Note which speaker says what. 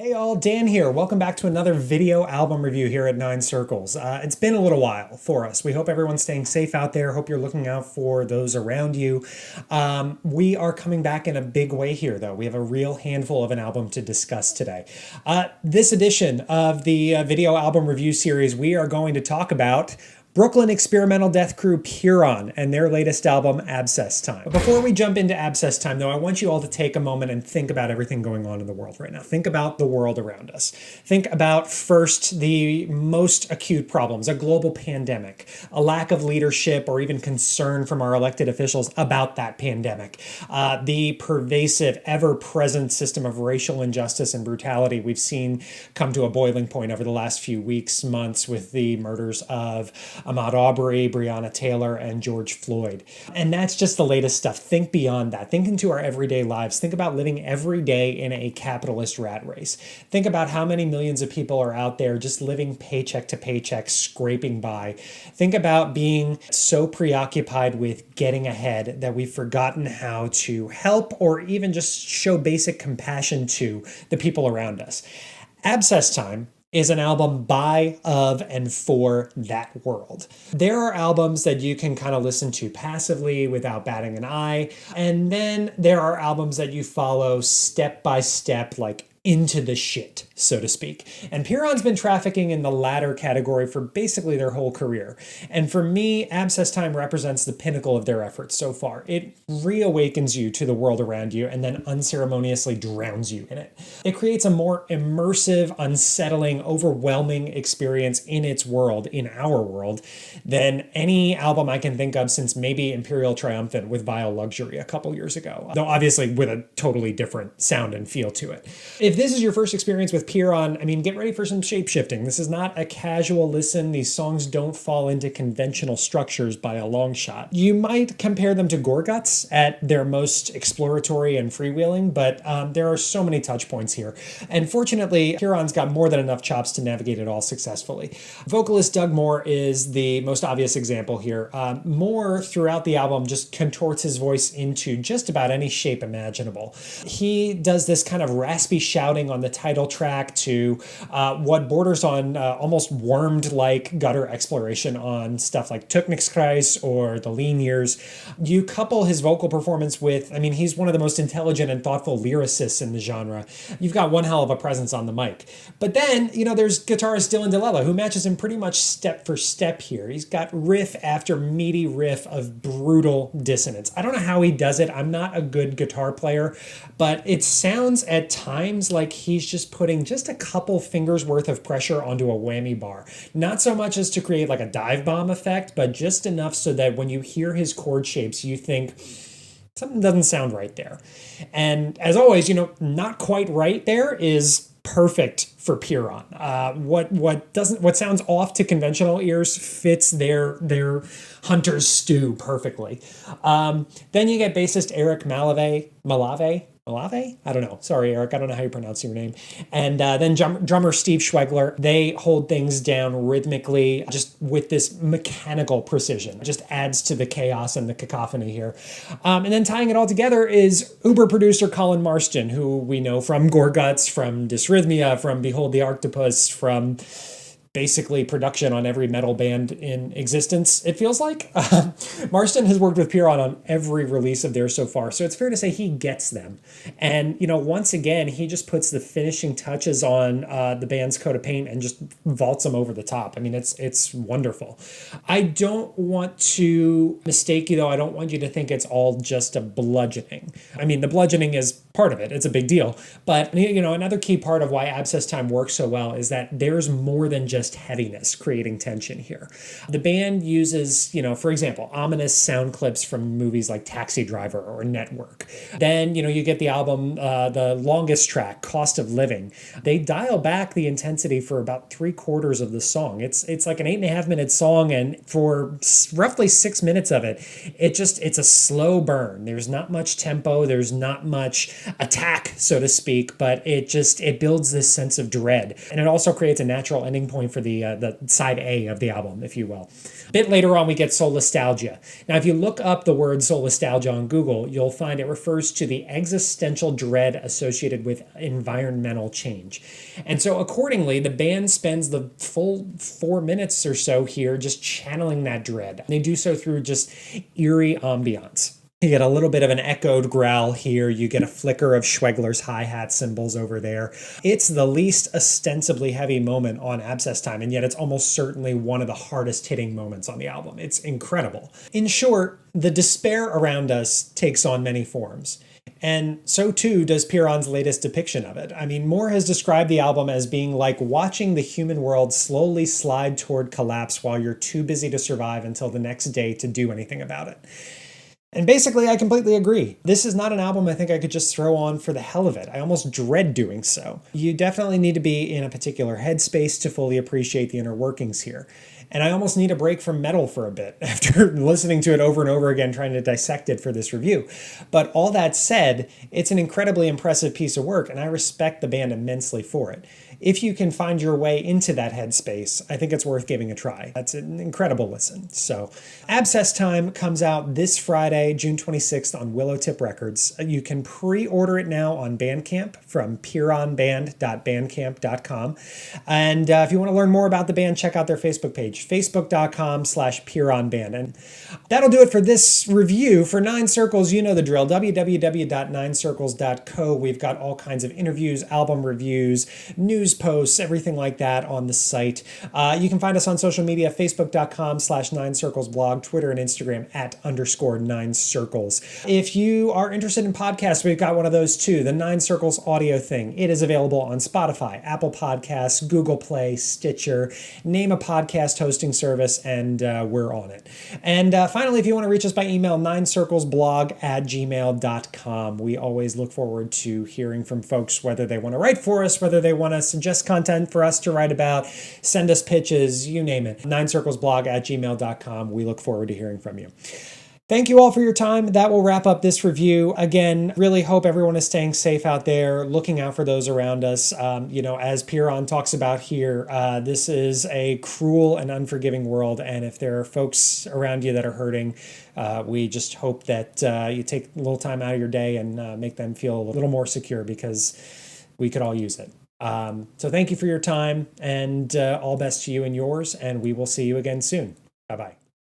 Speaker 1: Hey all, Dan here. Welcome back to another video album review here at Nine Circles. It's been a little while for us. We hope everyone's staying safe out there. Hope you're looking out for those around you. We are coming back in a big way here, though. We have a real handful of an album to discuss today. This edition of the video album review series, we are going to talk about Brooklyn experimental death crew Pyrrhon and their latest album, Abscess Time. But before we jump into Abscess Time, though, I want you all to take a moment and think about everything going on in the world right now. Think about the world around us. Think about first the most acute problems, a global pandemic, a lack of leadership or even concern from our elected officials about that pandemic, the pervasive, ever-present system of racial injustice and brutality we've seen come to a boiling point over the last few weeks, months with the murders of Ahmaud Arbery, Breonna Taylor, and George Floyd. And that's just the latest stuff. Think beyond that. Think into our everyday lives. Think about living every day in a capitalist rat race. Think about how many millions of people are out there just living paycheck to paycheck, scraping by. Think about being so preoccupied with getting ahead that we've forgotten how to help or even just show basic compassion to the people around us. Abscess Time is an album by, of, and for that world. There are albums that you can kind of listen to passively without batting an eye, and then there are albums that you follow step by step, like into the shit, so to speak. And Pyrrhon's been trafficking in the latter category for basically their whole career. And for me, Abscess Time represents the pinnacle of their efforts so far. It reawakens you to the world around you and then unceremoniously drowns you in it. It creates a more immersive, unsettling, overwhelming experience in its world, in our world, than any album I can think of since maybe Imperial Triumphant with Vile Luxury a couple years ago. Though obviously with a totally different sound and feel to it. If this is your first experience with Pyrrhon, I mean, get ready for some shape-shifting. This is not a casual listen. These songs don't fall into conventional structures by a long shot. You might compare them to Gorguts at their most exploratory and freewheeling, but there are so many touch points here. And fortunately, Pyrrhon's got more than enough chops to navigate it all successfully. Vocalist Doug Moore is the most obvious example here. Moore, throughout the album, just contorts his voice into just about any shape imaginable. He does this kind of raspy shouting on the title track to what borders on almost wormed-like gutter exploration on stuff like Tückniskreis or The Lean Years. You couple his vocal performance with, I mean, he's one of the most intelligent and thoughtful lyricists in the genre. You've got one hell of a presence on the mic. But then, you know, there's guitarist Dylan DeLella, who matches him pretty much step for step here. He's got riff after meaty riff of brutal dissonance. I don't know how he does it. I'm not a good guitar player, but it sounds at times like he's just putting just a couple fingers worth of pressure onto a whammy bar. Not so much as to create like a dive bomb effect, but just enough so that when you hear his chord shapes, you think something doesn't sound right there. And as always, you know, not quite right there is perfect for Pyrrhon. What sounds off to conventional ears fits their hunter's stew perfectly. Then you get bassist Eric Malave? I don't know. Sorry, Eric. I don't know how you pronounce your name. And then drummer Steve Schwegler. They hold things down rhythmically, just with this mechanical precision. It just adds to the chaos and the cacophony here. And then tying it all together is Uber producer Colin Marston, who we know from Gorguts, from Dysrhythmia, from Behold the Octopus, from basically production on every metal band in existence, it feels like. Marston has worked with Pyrrhon on every release of theirs so far, so it's fair to say he gets them. And, you know, once again, he just puts the finishing touches on the band's coat of paint and just vaults them over the top. I mean, it's wonderful. I don't want to mistake you, though. I don't want you to think it's all just a bludgeoning. I mean, the bludgeoning is part of it. It's a big deal. But, you know, another key part of why Abscess Time works so well is that there's more than just heaviness creating tension here. The band uses, you know, for example, ominous sound clips from movies like Taxi Driver or Network. Then, you know, you get the album, the longest track, Cost of Living. They dial back the intensity for about 3/4 of the song. It's like an 8.5-minute song, and for roughly 6 minutes of it, it's a slow burn. There's not much tempo. There's not much attack, so to speak, but it builds this sense of dread. And it also creates a natural ending point for the side A of the album, if you will. A bit later on, we get Solastalgia. Now, if you look up the word Solastalgia on Google, you'll find it refers to the existential dread associated with environmental change. And so accordingly, the band spends the full 4 minutes or so here just channeling that dread. They do so through just eerie ambiance. You get a little bit of an echoed growl here. You get a flicker of Schwegler's hi-hat cymbals over there. It's the least ostensibly heavy moment on Abscess Time, and yet it's almost certainly one of the hardest hitting moments on the album. It's incredible. In short, the despair around us takes on many forms. And so too does Pyrrhon's latest depiction of it. I mean, Moore has described the album as being like watching the human world slowly slide toward collapse while you're too busy to survive until the next day to do anything about it. And basically, I completely agree. This is not an album I think I could just throw on for the hell of it. I almost dread doing so. You definitely need to be in a particular headspace to fully appreciate the inner workings here. And I almost need a break from metal for a bit after listening to it over and over again, trying to dissect it for this review. But all that said, it's an incredibly impressive piece of work, and I respect the band immensely for it. If you can find your way into that headspace, I think it's worth giving a try. That's an incredible listen. So, Abscess Time comes out this Friday, June 26th on Willowtip Records. You can pre-order it now on Bandcamp from pyrrhonband.bandcamp.com. And if you want to learn more about the band, check out their Facebook page, facebook.com/pyrrhonband. And that'll do it for this review. For Nine Circles, you know the drill, www.ninecircles.co. We've got all kinds of interviews, album reviews, news posts, everything like that on the site. You can find us on social media, facebook.com/9circlesblog, Twitter and Instagram @_9circles. If you are interested in podcasts, we've got one of those too, the 9 Circles audio thing. It is available on Spotify, Apple Podcasts, Google Play, Stitcher. Name a podcast hosting service and we're on it. And finally, if you want to reach us by email, 9circlesblog@gmail.com. We always look forward to hearing from folks, whether they want to write for us, whether they want to suggest content for us to write about, send us pitches, you name it. 9circlesblog@gmail.com. We look forward to hearing from you. Thank you all for your time. That will wrap up this review. Again, really hope everyone is staying safe out there, looking out for those around us. As Pyrrhon talks about here, this is a cruel and unforgiving world. And if there are folks around you that are hurting, we just hope that you take a little time out of your day and make them feel a little more secure, because we could all use it. So thank you for your time, and all best to you and yours, and we will see you again soon. Bye-bye.